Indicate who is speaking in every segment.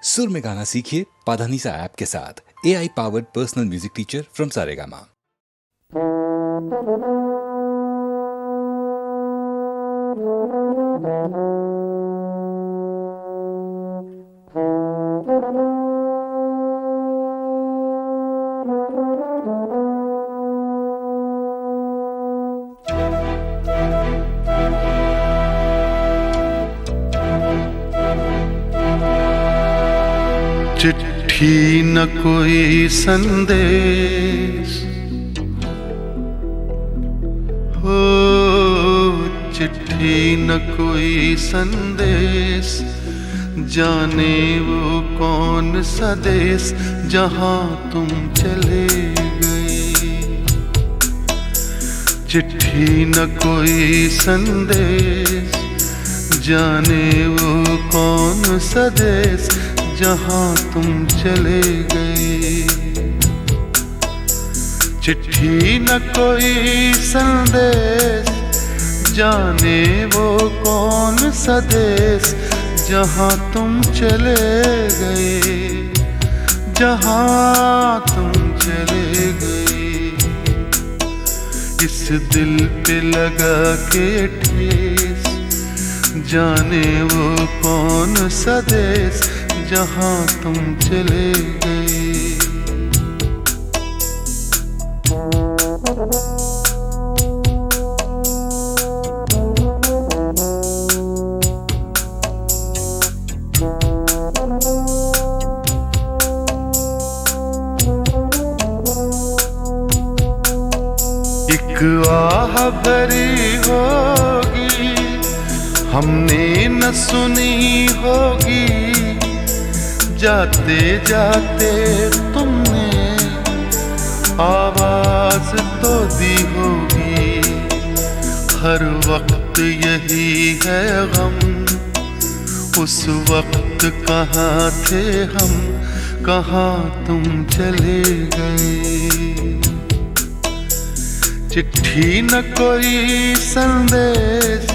Speaker 1: सुर में गाना सीखिए पाधानीसा ऐप के साथ। AI powered personal music teacher from Saregama.
Speaker 2: चिट्ठी न कोई संदेश हो, चिट्ठी न कोई संदेश, जाने वो कौन सा देश जहां तुम चले गए। चिट्ठी न कोई संदेश, जाने वो कौन सा देश जहां तुम चले गए। चिट्ठी न कोई संदेश, जाने वो कौन सा देश जहां तुम चले गए, जहां तुम चले गए। इस दिल पे लगा के ठेस, जाने वो कौन सा देश जहां तुम चले गए। एक आह भरी होगी, हमने न सुनी होगी, जाते जाते तुमने आवाज तो दी होगी। हर वक्त यही है गम, उस वक्त कहाँ थे हम, कहाँ तुम चले गए। चिट्ठी न कोई संदेश,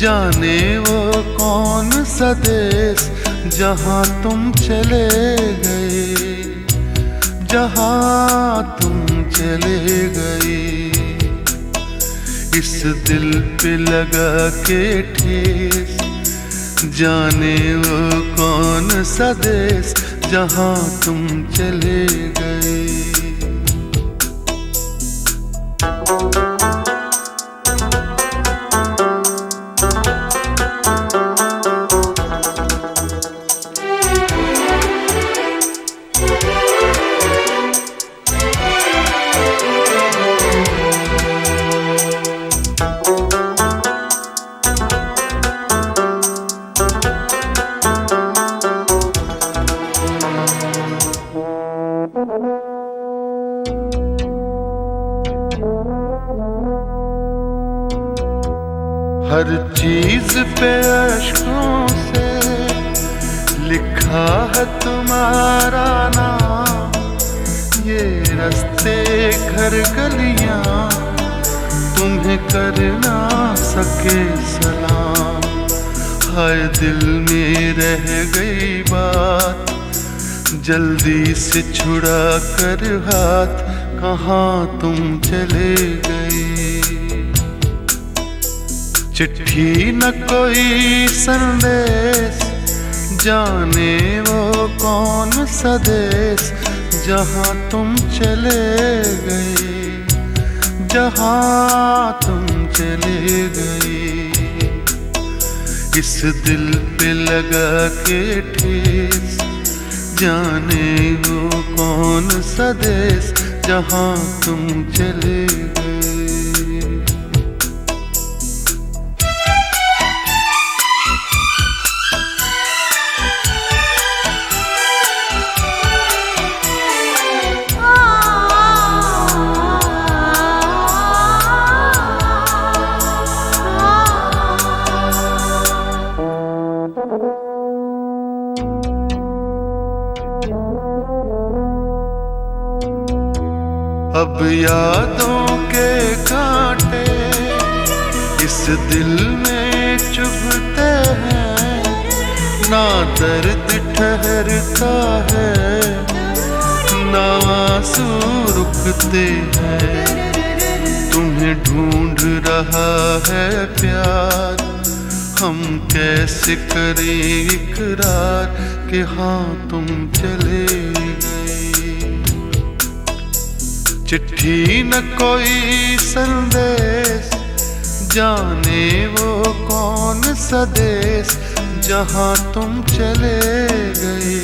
Speaker 2: जाने वो कौन सा देश जहां तुम चले गए, जहां तुम चले गए। इस दिल पे लगा के ठेस, जाने वो कौन सा देश जहां तुम चले गए। हर चीज पे अश्कों से लिखा है तुम्हारा नाम। ये रास्ते घर गलियां तुम्हें कर ना सके सलाम। हाय दिल में रह गई बात, जल्दी से छुड़ा कर हाथ, कहाँ तुम चले गए। चिट्ठी न कोई संदेश, जाने वो कौन सा देश जहां तुम चले गए, जहां तुम चले गए। इस दिल पे लगा के ठेस, जाने वो कौन सा देश जहां तुम चले गए। अब यादों के कांटे इस दिल में चुभते हैं, ना दर्द ठहरता है, ना आंसू रुकते हैं। तुम्हें ढूंढ रहा है प्यार, हम कैसे करें इकरार कि हाँ तुम चले गए। चिट्ठी न कोई संदेश, जाने वो कौन सा देश जहाँ तुम चले गए,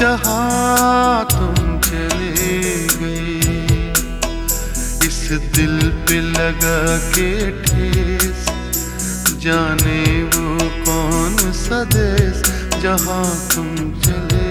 Speaker 2: जहाँ तुम चले गए। इस दिल पे लगा के ठेस, जाने वो कौन सा देश जहाँ तुम चले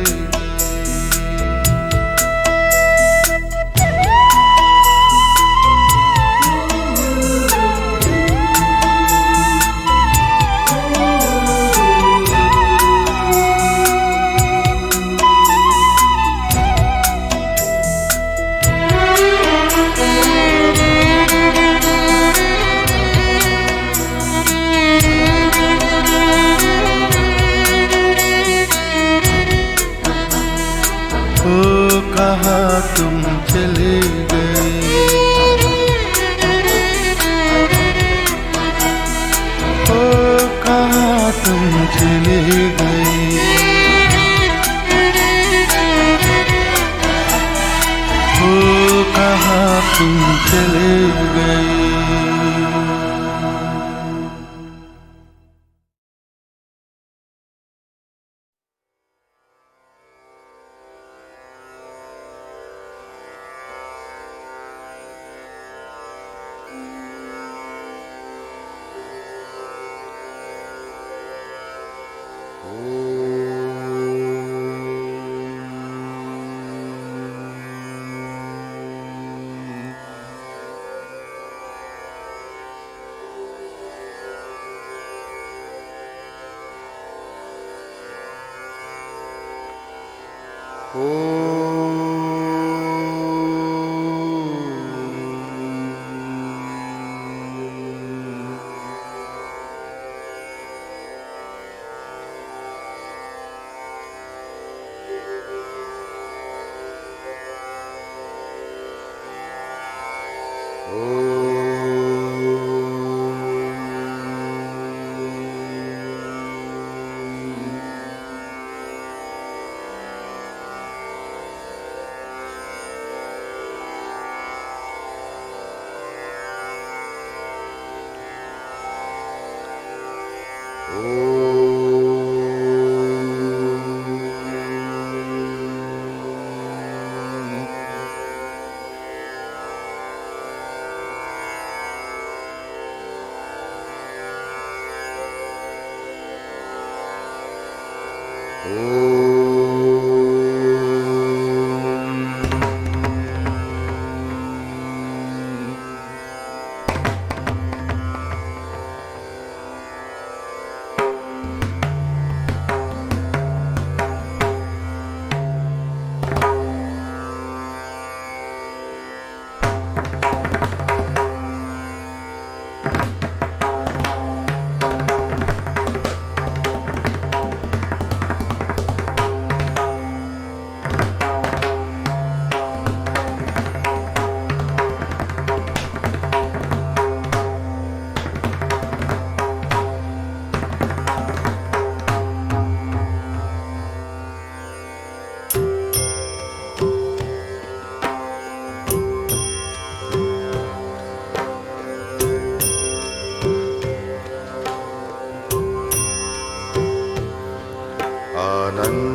Speaker 2: कहाँ तुम चले गए, ओ कहाँ तुम चले गए, ओ कहाँ तुम चले गए।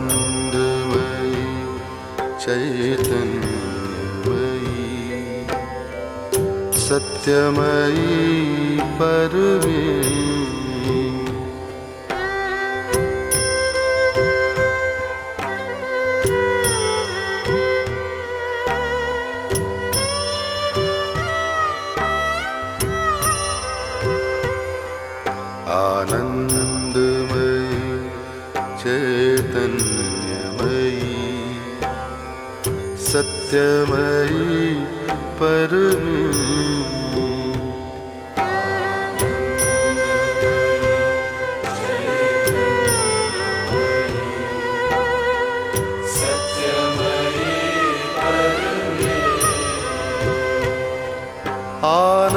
Speaker 2: आनंदमयी चैतन्यमयी सत्यमयी परमें आनंदमयी चैतन्यमयी सत्यमयी परमें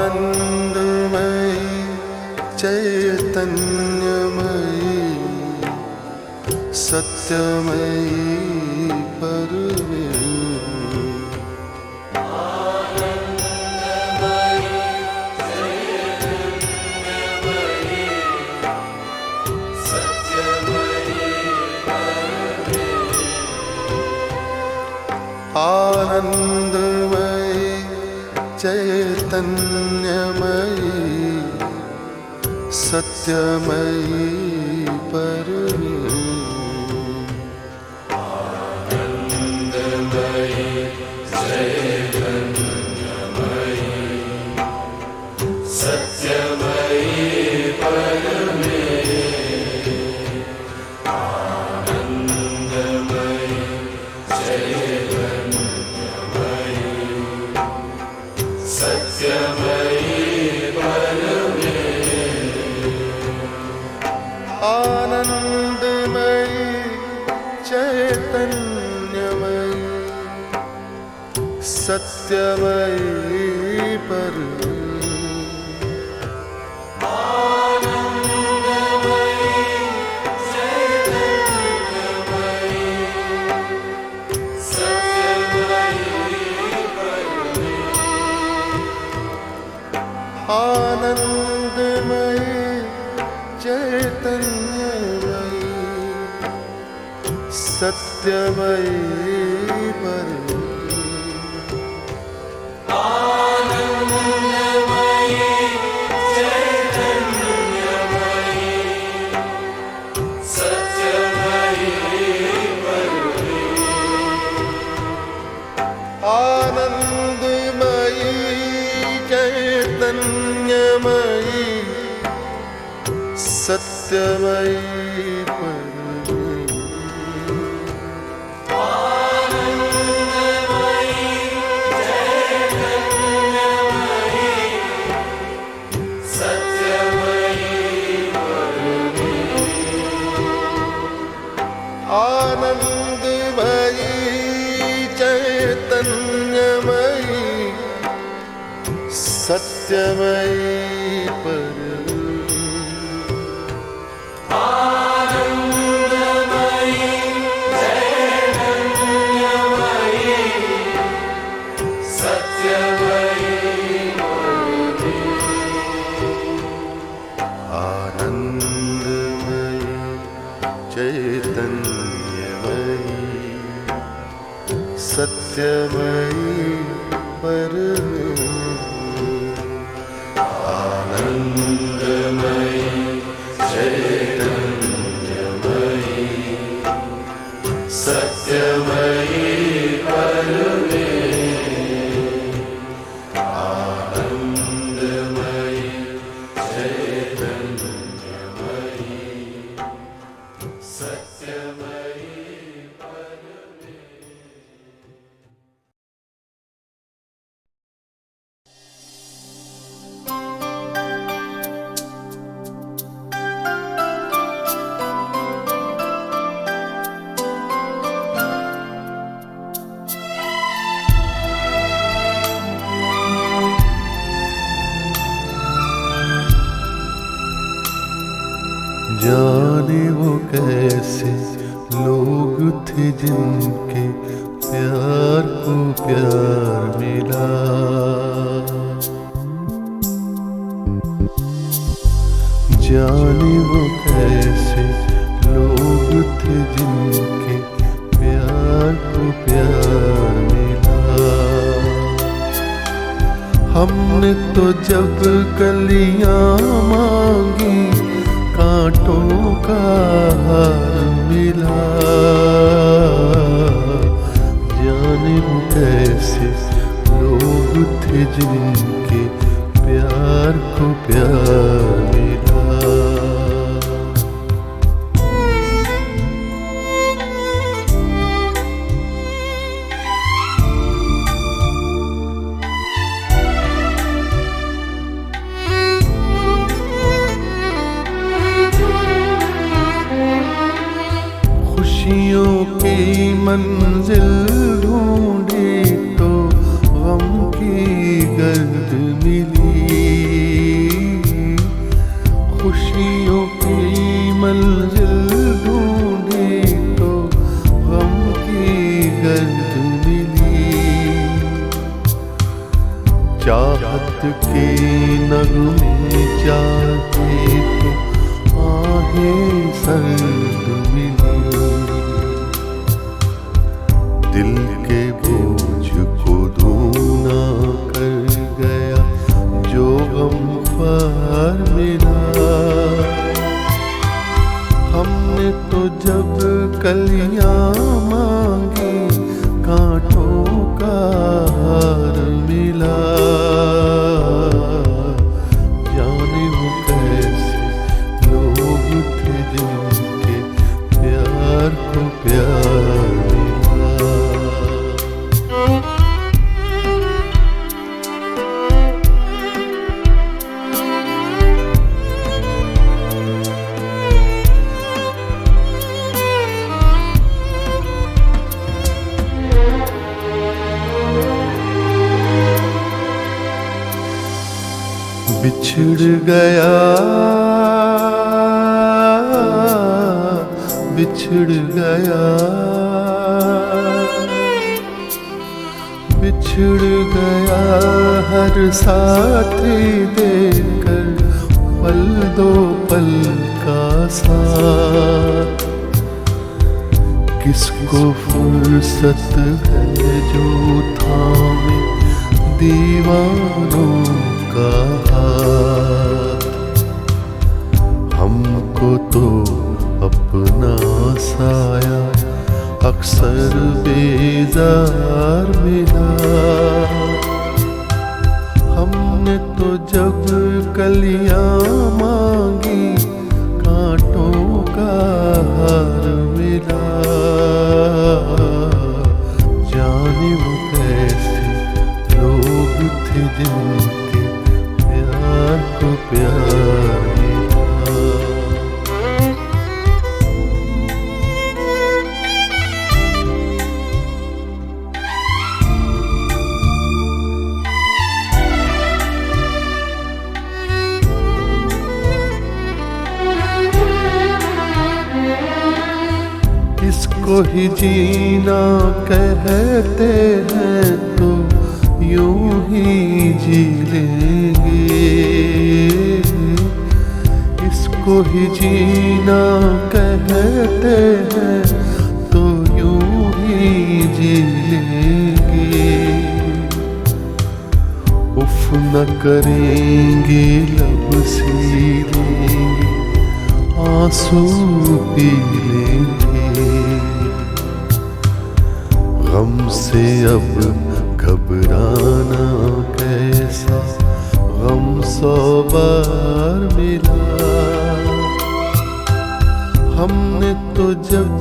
Speaker 2: आनंदमयी चैतन्यमयी सत्यमयी परमेश्वरी आनंदमयी चैतन्यमयी सत्यमयी परमेश्वरी आनंदमयी चैतन्यमयी सत्यमयी परमेश्वरी आनंदमयी सत्यमयी आनंदमयी चैतन्यमयी सत्यमयी आनंदमयी चैतन्यमयी सत्यमयी आनंदमयी चैतन्यमयी सत्यमयी सत्यमयी आनंदमयी चैतन्यमयी सत्यमयी आनंदमयी चैतन्यमयी सत्यमयी जाने वो कैसे लोग थे जिनके प्यार को प्यार मिला, जाने वो कैसे लोग थे जिनके प्यार को प्यार मिला। हमने तो जब कलियां मांगी कांटों का हार मिला, जाने वो कैसे लोग थे जिनके प्यार को प्यार मिला। खुशियों की मंजिल ढूंढी तो गम की की गर्द मिली, खुशियों की मंजिल ढूंढी तो गम की गर्द मिली। चाहत के नगमे चाहे तो आहें सर्द मिली। दिल के बोझ को दूना कर गया जो गमख्वार मिला। हमने तो जब कलियां मांगी कांटों का हार मिला। जाने वो कैसे लोग थे जिनके प्यार को प्यार मिला। बिछड़ गया, बिछड़ गया, बिछड़ गया हर साथी देकर पल दो पल का साथ। किसको फुर्सत है जो थामे दीवानों का हाथ। हमको तो अपना साया अक्सर बेजार मिला। हमने तो जब कलियां मांगी कांटों का हार मिला। जाने वो कैसे लोग थे जिनके प्यार को प्यार मिला। इसको ही जीना कहते हैं तो यूं ही जी लेंगे। इसको ही जीना कहते हैं तो यूं ही जी लेंगे। उफ न करेंगे लब सीलेंगे आंसू पी लेंगे। गम से अब घबराना कैसा गम 100 बार मिला। हमने तो जब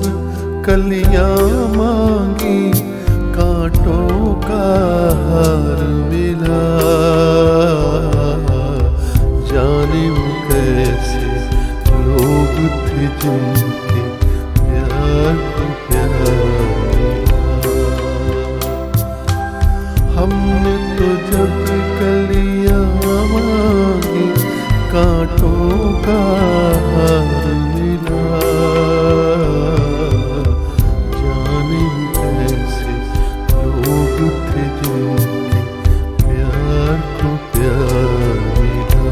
Speaker 2: कलियां मांगी कांटों का हार मिला। जाने वो कैसे लोग थे जिनके प्यार को प्यार मिला। हमने तो जब कलियां मांगी कांटों का हार मिला। जाने कैसे लोग थे जिनके प्यार को प्यार मिला।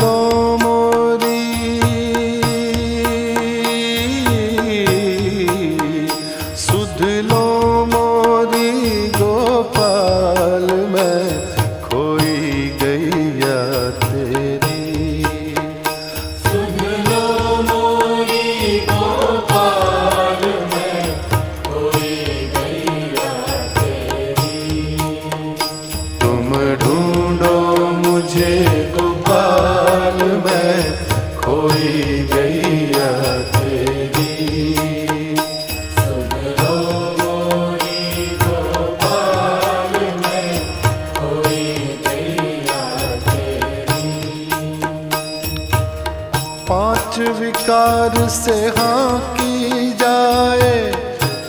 Speaker 2: लो मोरी सुध लो मोरी गोपाल मैं खोई गैया तेरी।
Speaker 3: सुध लो मोरी गोपाल मैं खोई गैया तेरी।
Speaker 2: तुम ढूंढो मुझे गोपाल मैं खोई गैया तेरी।
Speaker 3: सुध लो मोरी गोपाल मैं खोई गैया तेरी।
Speaker 2: पांच विकार से हाँ की जाए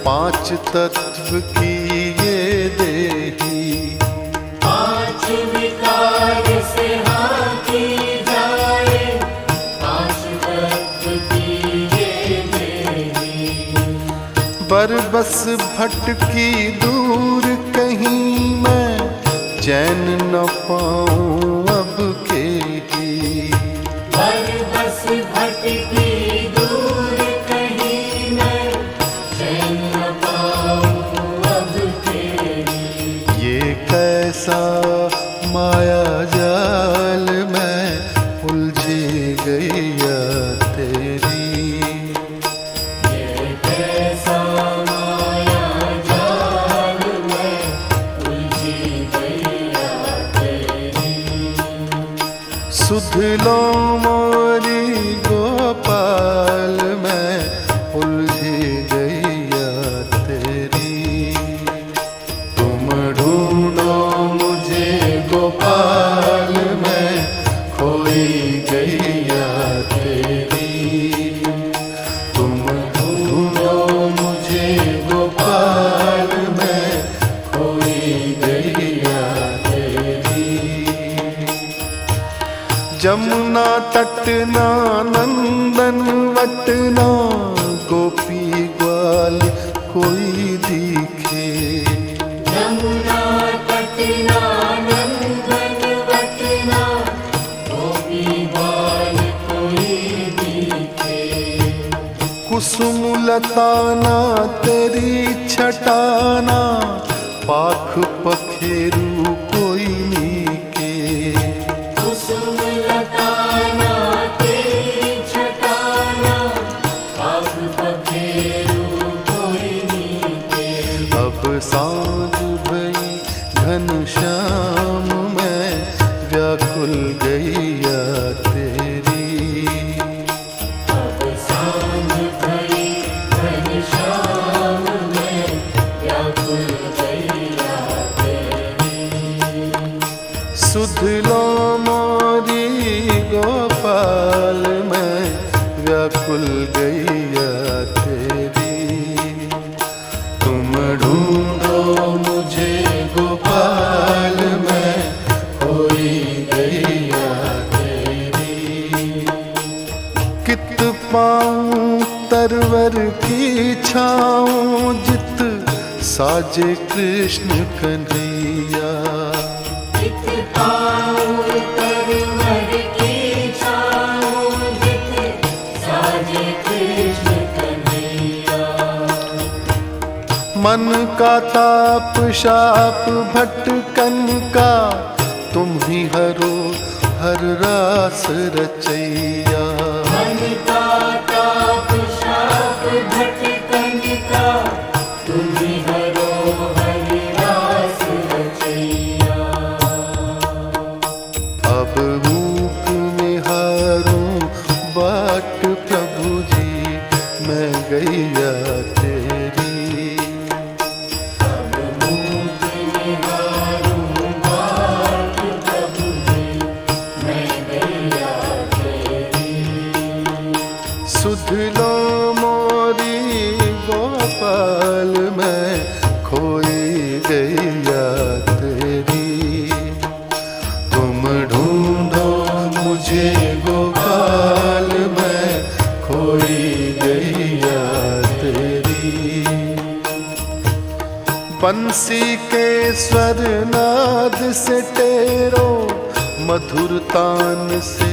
Speaker 2: पांच तत्व की ये देही।
Speaker 3: पांच विकार से हाँ की जाए पांच तत्व की ये देही।
Speaker 2: बरबस भटकी दूर कहीं मैं चैन न पाऊं अब के ही।
Speaker 3: बरबस भटकी दूर कहीं मैं चैन न पाऊं अब तेरी।
Speaker 2: ये कैसा माया जाल मैं उलझी गैया तेरी।
Speaker 3: ये कैसा माया जाल मैं उलझी गैया तेरी।
Speaker 2: सुध लो मोरी गोपाल मैं उलझी गैया तेरी। तुम ढूंढो मुझे गोपाल मैं खोई गैया तेरी। तुम ढूंढो मुझे गोपाल मैं खोई गैया तेरी। जमुना तटना नंदन वटना गोपी ग्वाल कोई दिखे।
Speaker 3: यमुना तटना नंदन वटना गोपी ग्वाल कोई दिखे।
Speaker 2: कुसुम लताना तेरी छटाना पाख पखेरू कोई नीके।
Speaker 3: कुसुम लताना तेरी छटाना पाख पखेरू कोई नीके।
Speaker 2: अब सांझ भई घनश्याम मैं व्याकुल गैया तेरी।
Speaker 3: अब सांझ भई घनश्याम मैं व्याकुल गैया तेरी।
Speaker 2: सुध लो मोरी गोपाल मैं व्याकुल गैया तेरी। तुम ढूंढो मुझे गोपाल मैं खोई गैया तेरी। कित पाऊं तरवर की छाऊं जित साजे कृष्ण कन्हैया।
Speaker 3: जित पाऊं तरवर की छाऊं जित साजे कृष्ण कन्हैया।
Speaker 2: मन का ताप शाप भटकन का तुम ही हरो हर रास रचैया।
Speaker 3: मन का ताप शाप भटकन का तुम ही हरो हरि रास रचैया।
Speaker 2: अब रूप में हारूं बाट प्रभु जी मैं गैया तेरी।
Speaker 3: अब मुख निहारूं बाट प्रभु जी मैं गैया तेरी।
Speaker 2: सुध लो मोरी गोपाल मैं खोई गैया तेरी। तुम ढूंढो मुझे गोपाल मैं खोई गैया तेरी। बंसी के स्वर नाद से टेरो मधुर तान से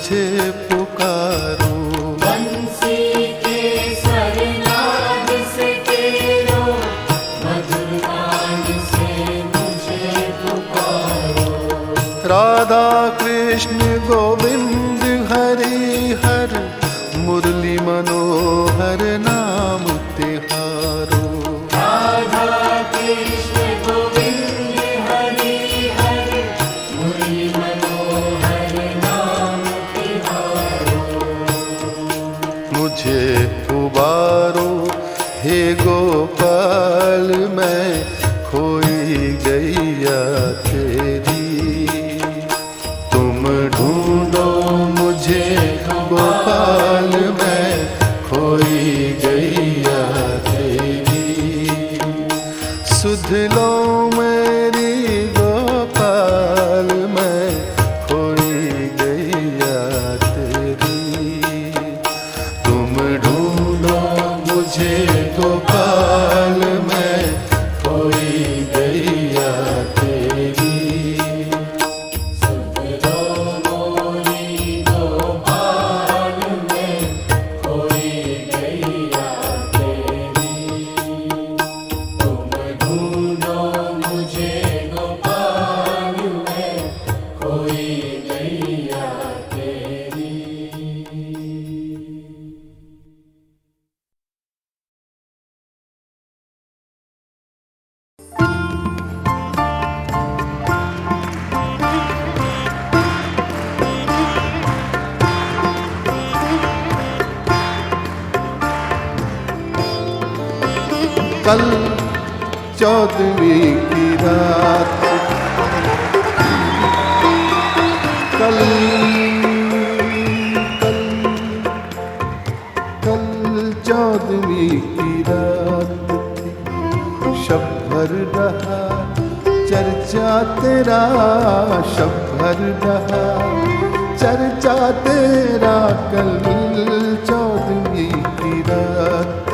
Speaker 2: मुझे पुकारो।
Speaker 3: बंसी के सरनाद से तेरो मधुर गान से मुझे पुकारो।
Speaker 2: राधा कृष्ण गोविंद हरि हर मुरली मनोहर नाम तिहारो।
Speaker 3: राधा कृष्ण गोविंद हरि हर मुरली मनोहर नाम तिहारो।
Speaker 2: मुझे उबारो हे गोपाल, मैं खोई गैया तेरी। तुम ढूंढो मुझे गोपाल, मैं खोई गैया तेरी। सुध लो मेरी गोपाल, मैं खोई गैया तेरी। तुम ढूंढो मुझे गोपाल, मैं खोई गैया तेरी।
Speaker 3: सुध लो मोरी गोपाल में खोई गैया तेरी। तुम ढूंढो मुझे गोपाल में खोई गैया तेरी।
Speaker 2: कल 14वीं की रात, कल कल कल 14वीं की रात थी। शब भर रहा चर्चा तेरा, शब भर रहा चर्चा तेरा। कल 14वीं की रात,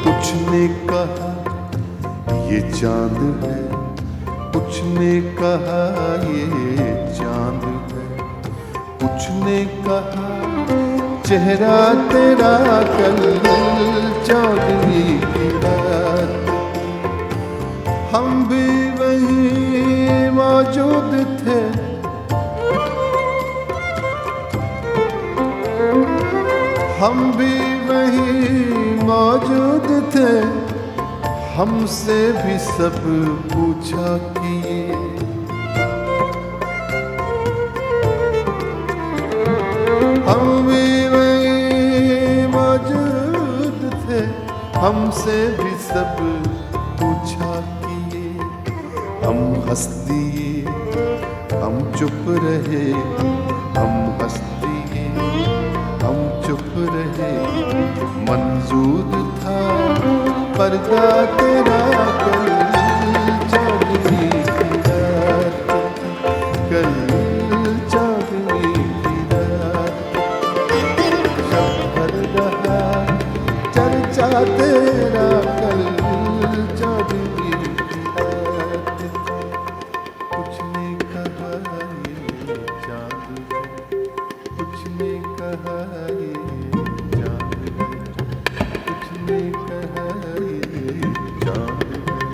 Speaker 2: कुछ ने कहा ये चांद है, कुछ ने कहा ये चांद है। कुछ ने कहा चेहरा तेरा। कल 14वीं की रात, हम भी वहीं मौजूद थे। हम भी वहीं मौजूद थे। हमसे भी सब पूछा किए। हम भी वहीं मौजूद थे। हमसे भी सब पूछा किए। हम हंस दिए, हम चुप रहे। हम हंस दिए, हम चुप रहे। मंजूर था पर्दा तेरा। कल 14वीं की रात, कल 14वीं की रात। शब भर रहा चर्चा तेरा। कल 14वीं की रात, कुछ ने कहा ये चांद है, कुछ ने कहा ये चांद है। कुछ ने कहा ये चांद है।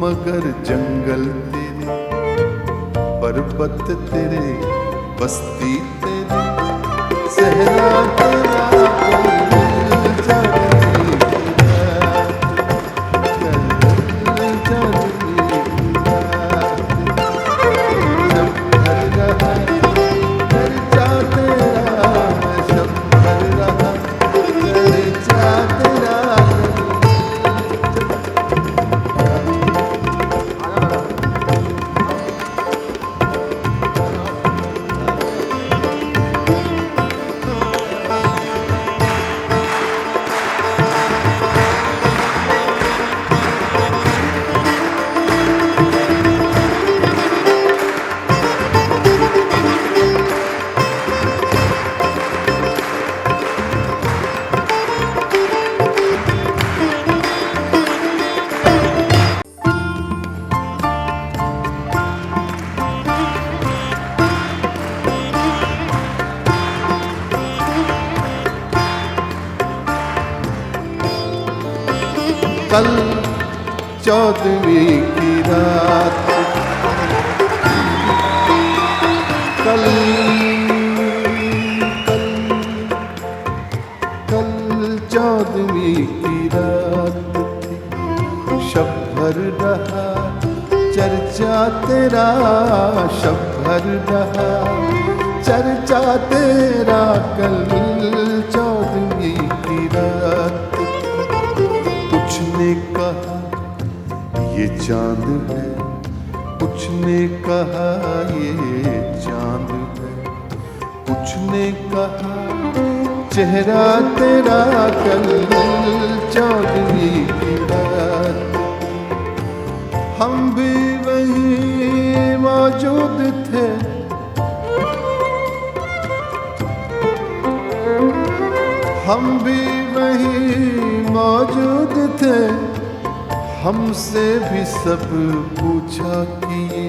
Speaker 2: मगर जंगल तेरे, पर्वत तेरे, बस्ती तेरे, सहरा तेरा, कल जाने की रात, कल जाने की रात। सब भर रहा खर्चा तेरा, सब भर रहा खर्चा तेरा। कल 14वीं की रात, कल कल कल 14वीं की रात थी। शब भर रहा चर्चा तेरा, शब भर रहा चर्चा तेरा। कल 14वीं की रात, कुछ ने कहा ये चांद है, कुछ ने कहा ये चांद है, कुछ ने कहा चेहरा तेरा। कल 14वीं की रात, हम भी वहीं मौजूद थे, हम भी वहीं मौजूद थे। हमसे भी सब पूछा किए,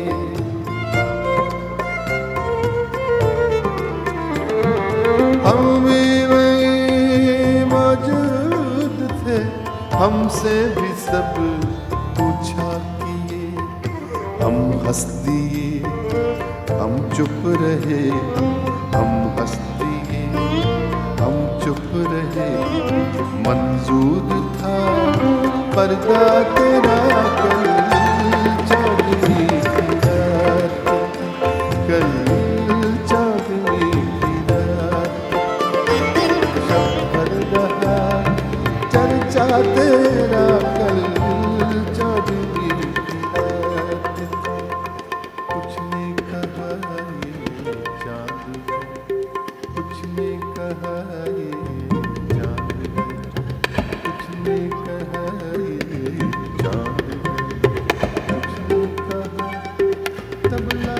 Speaker 2: हम भी वहीं मौजूद थे। हमसे भी सब पूछा किए, हम हंस दिए, हम चुप रहे, हम हंस दिए, हम चुप रहे। मंजूर था पर्दा तेरा। कल 14वीं की रात, कल 14वीं की रात। शब भर रहा चर्चा तेरा। कल 14वीं की रात, कुछ ने कहा ये चांद है, कुछ ने कहा ये चांद है। कहा ये चांद है, तुझने कहा तबला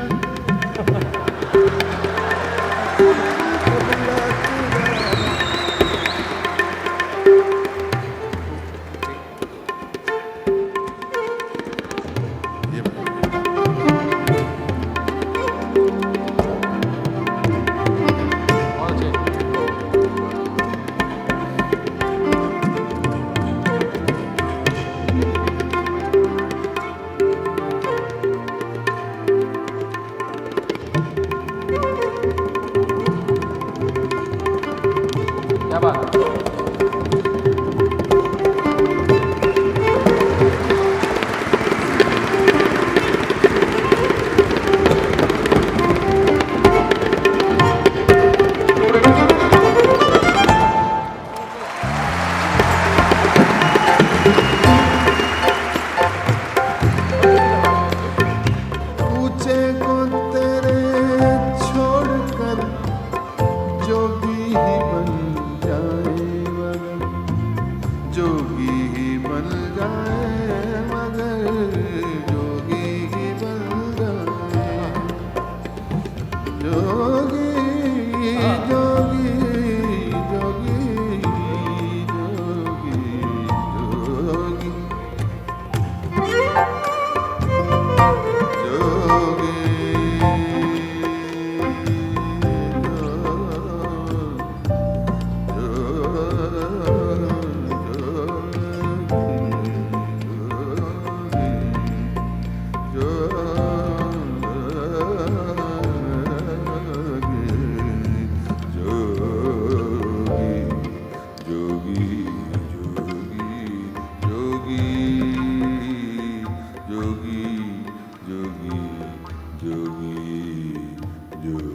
Speaker 3: क्या बात है?
Speaker 2: पूछे को तेरे छोड़कर जोगी ही बन जाए मगर जोगी ही बन जाए मगर जोगी ही बन जाए जोगी जोगी जोगी जोगी जोगी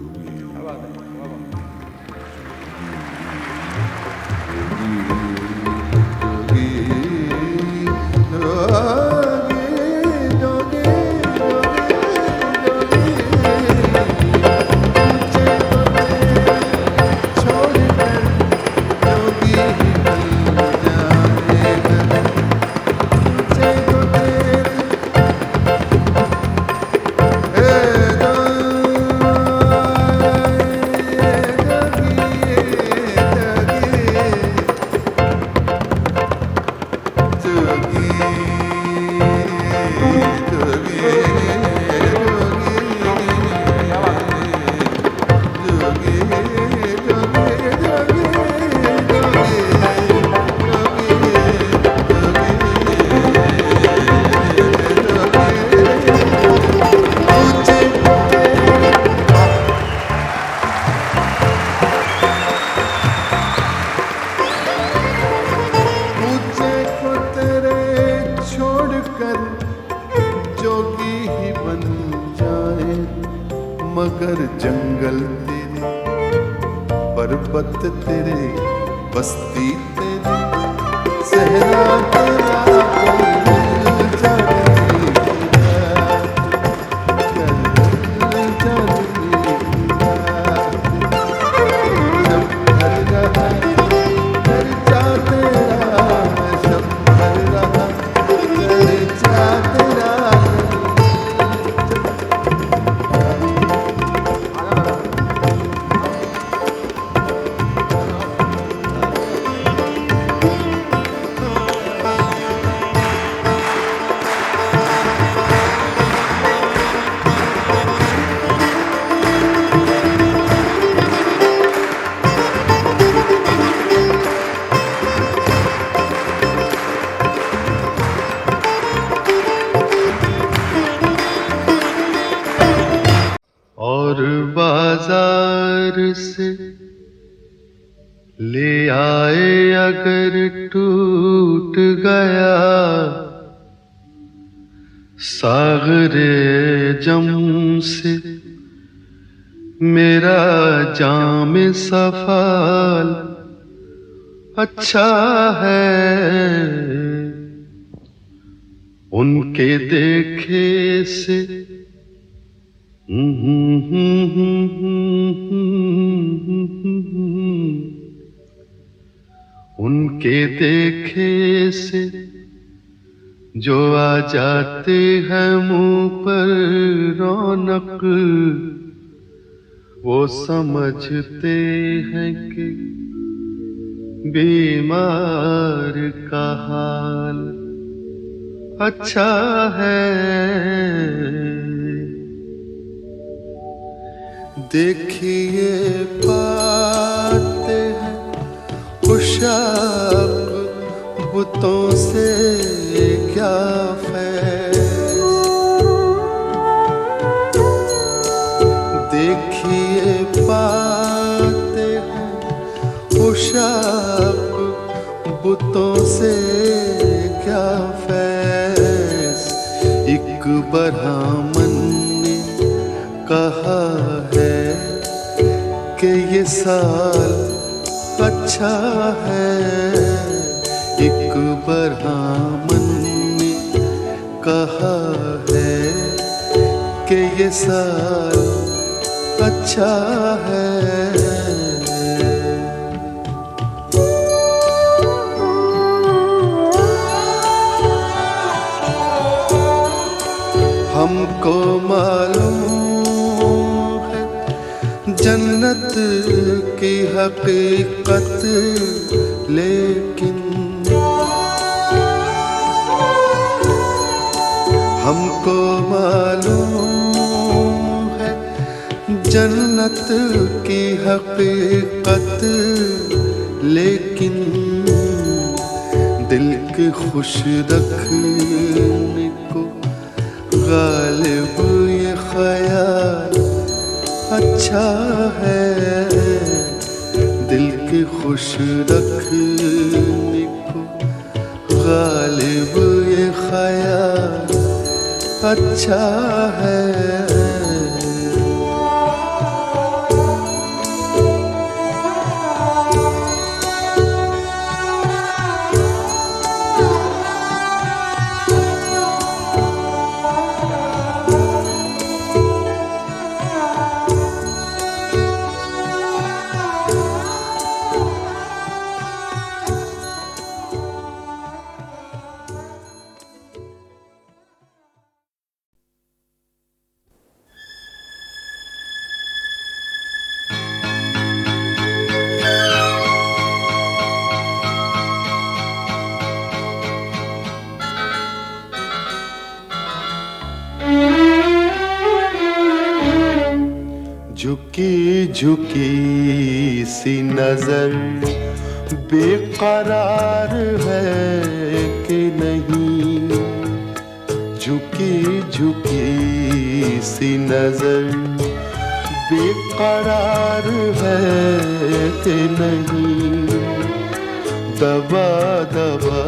Speaker 2: मगर जंगल तेरे पर्वत तेरे बस्ती तेरे सहरा तेरा चल और बाजार से ले आए अगर टूट गया सागरे जम से मेरा जाम सफाल अच्छा है उनके देखे से उनके उनके देखे से जो आ जाते हैं मुंह पर रौनक, वो समझते हैं कि बीमार का हाल अच्छा है। देखिए पाते हैं खुशाक बुतों से क्या फैज़। देखिए पाते हैं खुशाक बुतों से क्या फैज़। एक ब्राह्मण ने कहा है कि ये साल अच्छा है। एक ब्राह्मण ने कहा है कि ये साल अच्छा है। हमको मालूम है जन्नत की हकीकत, लेकिन हमको मालूम है जन्नत की हकीकत, लेकिन दिल के खुश रखने को गालिब ये ख्याल अच्छा है। दिल के खुश रखने को गालिब ये ख्याल अच्छा है। झुकी झुकी सी नजर बेकरार है कि नहीं। झुकी झुकी सी नजर बेकरार है कि नहीं। दबा दबा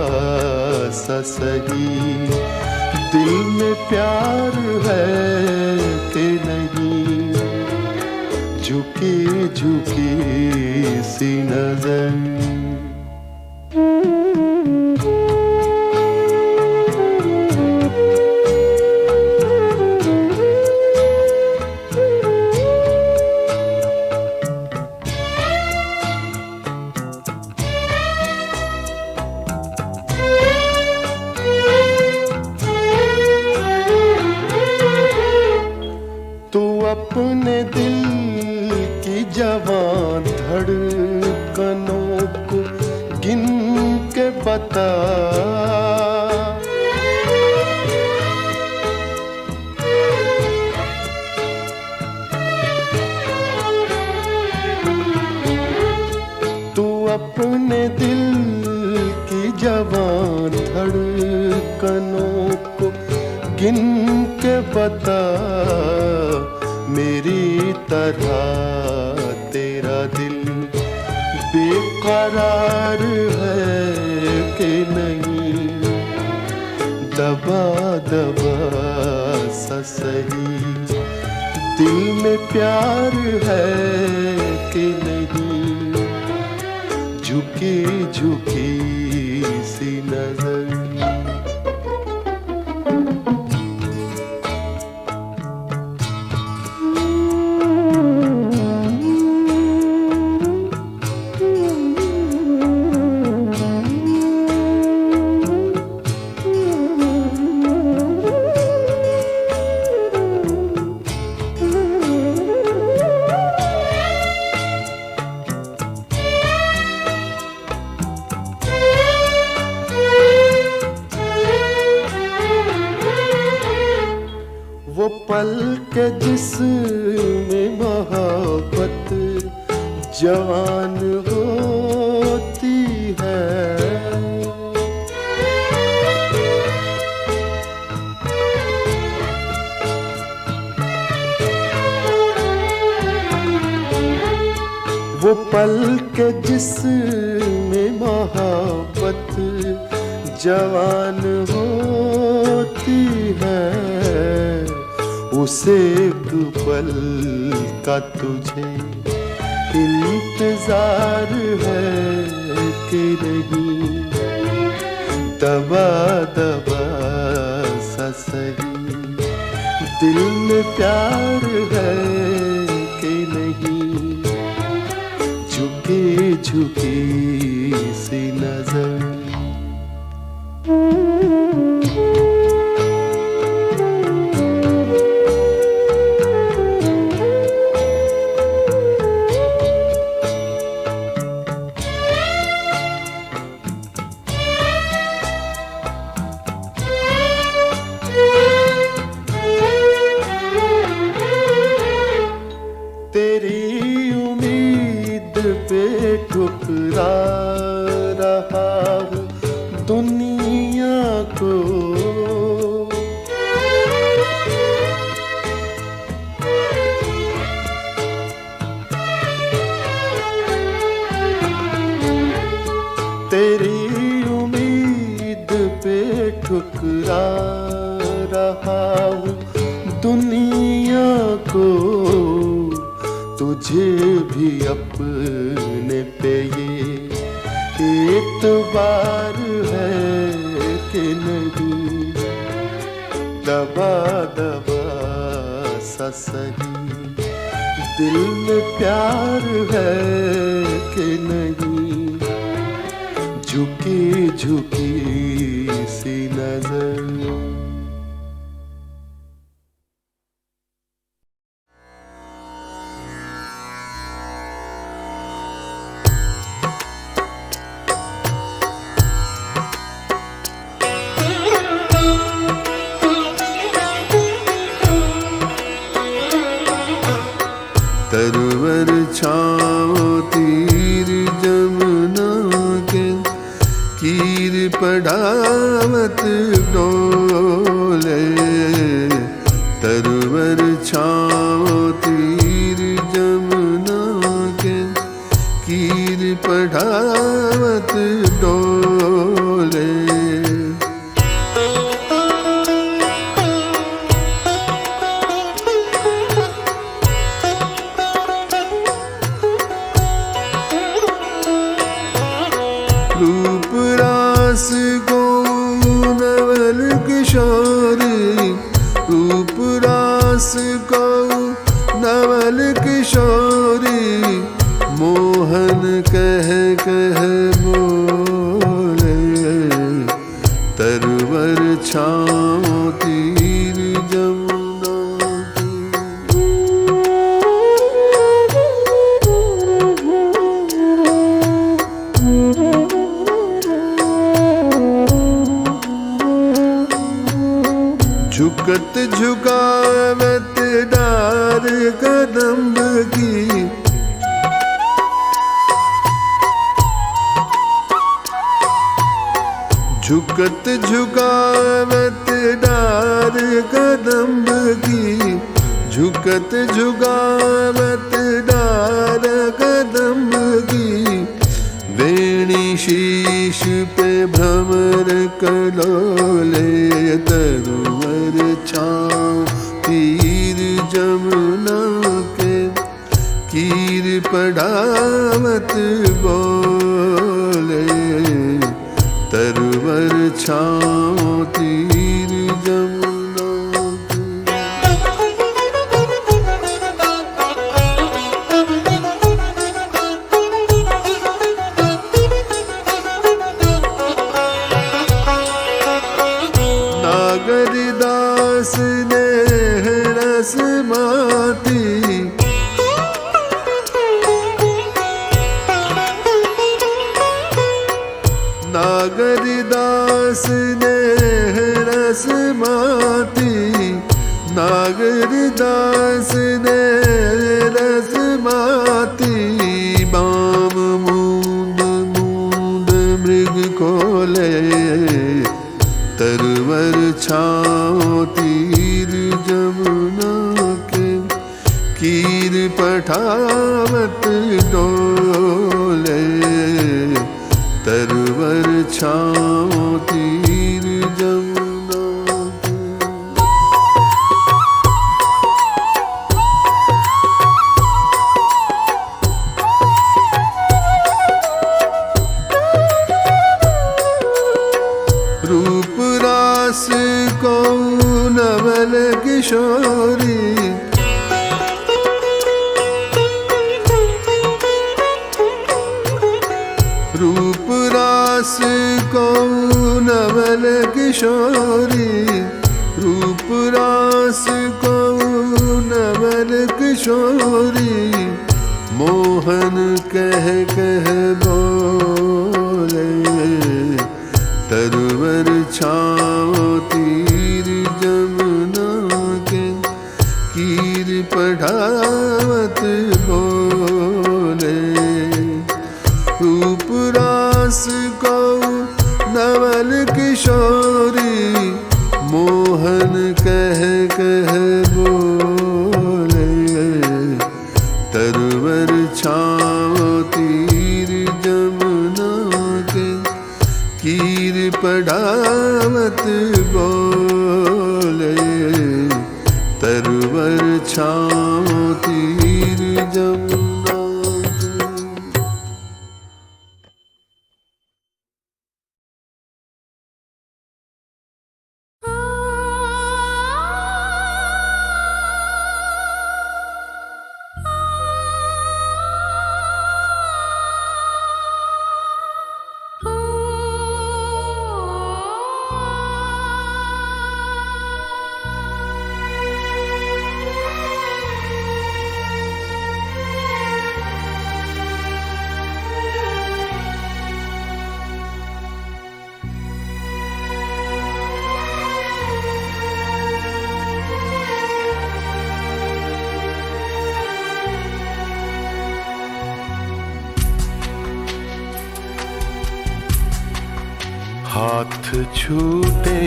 Speaker 2: सा सही दिल में प्यार है कि नहीं। झुकी झुकी सी नजर तू अपने दिल की जवां धड़कनों को गिन के बता। तू अपने दिल की जवां धड़कनों को गिन के बता। मेरी तरह तेरा दिल बेकरार है कि नहीं। दबा दबा सा सही दिल में प्यार है कि नहीं। झुकी झुकी सी नजर पल के जिसमें मोहब्बत जवान होती है, वो पल के जिसमें मोहब्बत जवान होती है, उसे एक पल का तुझे इंतजार है कि नहीं, दबा दबा सा सही दिल में प्यार है कि नहीं, झुकी झुकी सी नजर। तेरी उम्मीद पे ठुकरा रहा हूँ दुनिया को, तेरी उम्मीद पे ठुकरा रहा हूँ दुनिया को, तुझे भी अपने पे ये एतबार है कि नहीं, दबा दबा सा सही दिल में प्यार है कि नहीं, झुकी झुकी सी नजर। तरवर छाओ तीर जमुना के, कीर पढ़ावत डोले, तरवर छाओ तीर जमुना के, कीर पढ़ावत डोले, रूप रास को नवल किशोरी, रूप रास को नवल किशोरी, मोहन कह कह बोले, तरवर छाओ तीर जमुना की। झुकत झुकावत डार कदम की, झुकत झुकावत डार कदम की, झुकत झुकावत डार कदम की, वेणी शीश पे भ्रमर कलोले, तरवर छाओ तीर जमुना के, कीर पढ़ावत बोले, तरवर छाओ तीर जमुना के। नागरदास ने रस माती, नागरदास ने रस माती, नागरदास ने रस माती, बाम मूंद मूंद मृग को ले, तरवर छाओ तीर जमुना के, कीर पठावत डोले, तरवर छाओ तीर जमुना के। रूप रास को नवल किशोरी, रूप रास को नवल किशोरी, रूप रास को नवल किशोरी, मोहन कह कह बोले, तरवर छाओ तीर जमुना के, कीर पढ़ावत बोले, रूप रास को नवल किशोरी, मोहन कह कह बोले, तरवर छाओ तीर जमुना के, कीर पढ़ावत बोले, तरवर छाओ तीर जमुना के। हाथ छूटे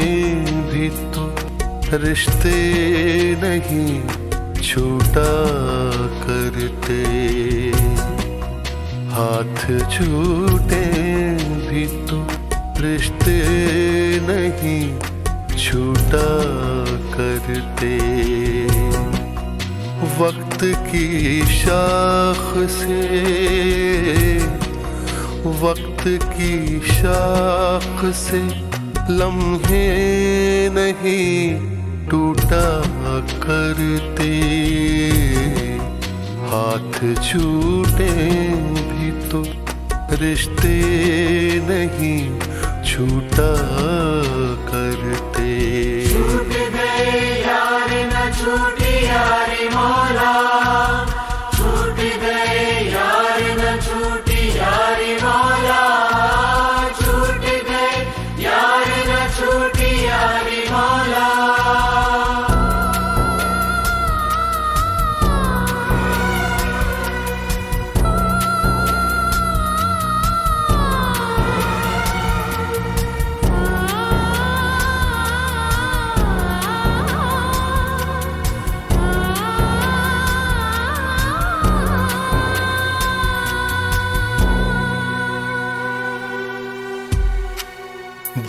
Speaker 2: भी तो रिश्ते नहीं छूटा करते, हाथ छूटे भी तो रिश्ते नहीं छूटा करते, वक्त की शाख से, वक्त की शाख से लम्हे नहीं टूटा करते, हाथ छूटे भी तो रिश्ते नहीं छूटा करते।
Speaker 4: छूट गए यार न छूटी यारी मौला, छूट गए यार न छूटी यारी मौला, छूट गए यार न छूटी यारी मौला।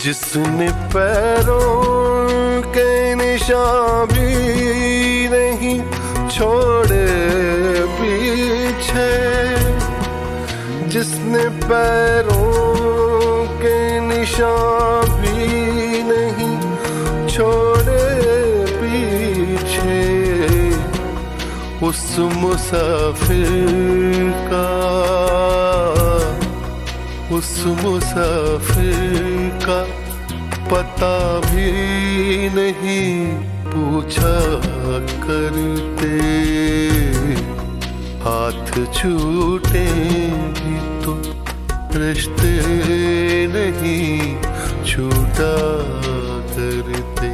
Speaker 2: जिसने पैरों के निशान भी नहीं छोड़े पीछे, जिसने पैरों के निशान भी नहीं छोड़े पीछे, उस मुसाफिर का, उस मुसाफिर का पता भी नहीं पूछा करते, हाथ छूटे भी तो रिश्ते नहीं छूटा करते।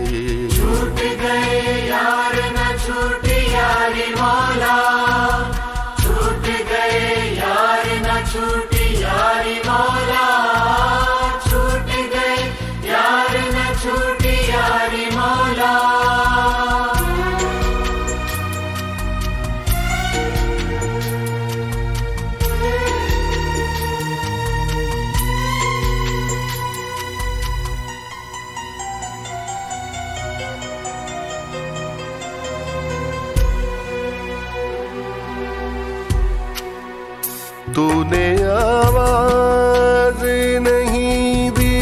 Speaker 4: छूट गए यार मौला छूट गए यार न छूटी यारी मौला छूट गए यार न छूटी यारी मौला
Speaker 2: तूने आवाज नहीं दी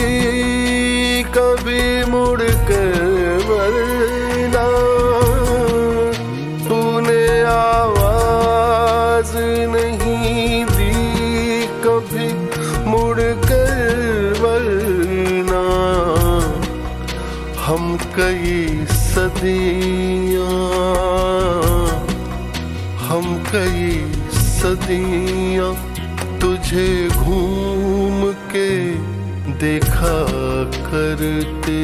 Speaker 2: कभी मुड़ कर वरना तूने आवाज नहीं दी कभी मुड़ कर वरना हम कई सदियां तुझे घूम के देखा करते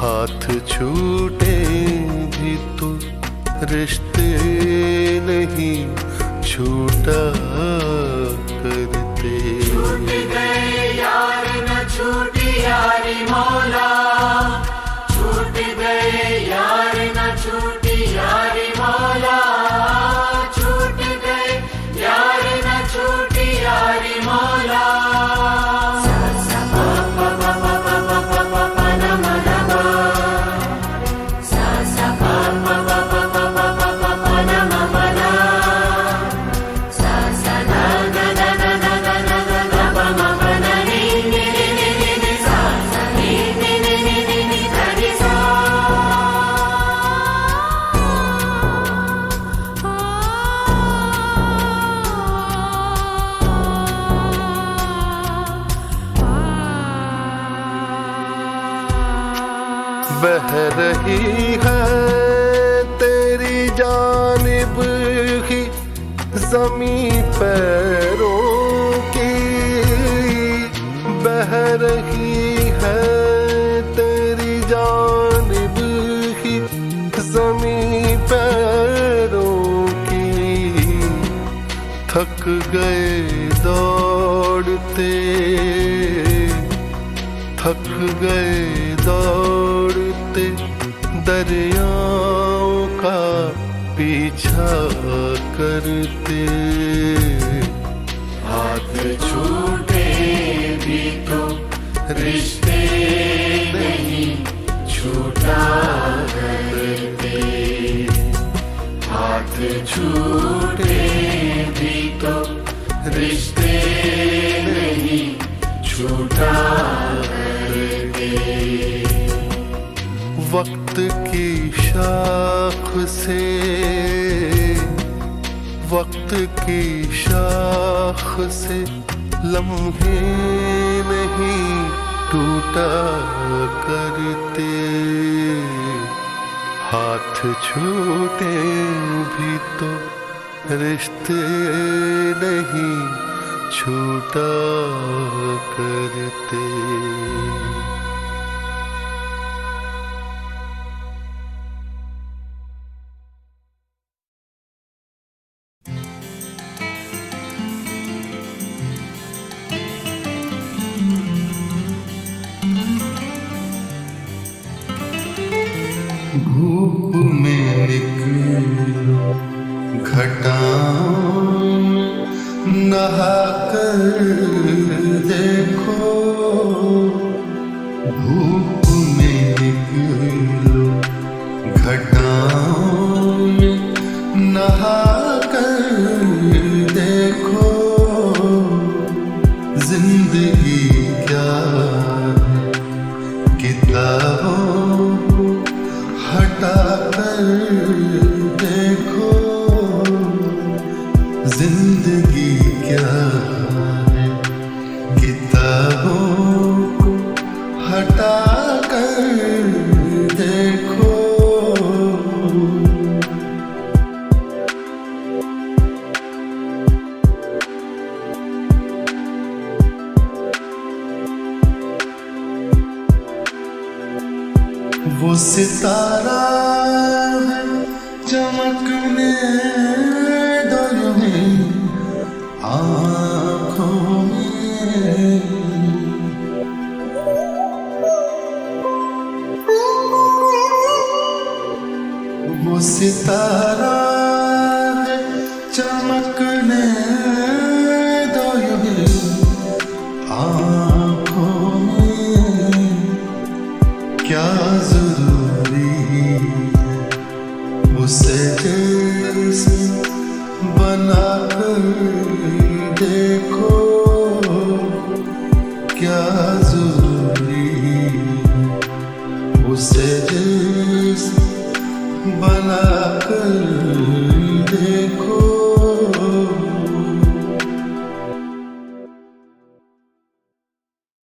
Speaker 2: हाथ छूटे भी तो रिश्ते नहीं छूटा करते
Speaker 4: छूट गए यार न छूटी यारी मौला छूट गए यार न छूटी यारी मौला छूट गए यार न छूटी यारी मौला
Speaker 2: बह रही है तेरी जानिब ही ज़मीं पैरों की बह रही है तेरी जानिब ही ज़मीं पैरों की थक गए दौड़ते दौड़ते दरियाओं का पीछा करते
Speaker 4: हाथ छूटे भी तो रिश्ते नहीं छूटा करते हाथ छूटे भी तो रिश्ते नहीं छूटा करते
Speaker 2: वक्त की शाख से लम्हे नहीं टूटा करते हाथ छूटे भी तो रिश्ते नहीं छूटा करते धूप में निकलो घटाओं नहा कर देखो धूप में निकलो घटाओं नहा कर देखो जिंदगी क्या है किताबों हटा कर देखो जिंदगी क्या है किताबों को हटा कर देखो वो सितारा है चमकने दो यूं आँखों में। वो सितारा है चमकने दो यूं आँखों में। क्या जरूरी उसे जैसे बना कर देखो। क्या जरूरी उसे जैसे बना कर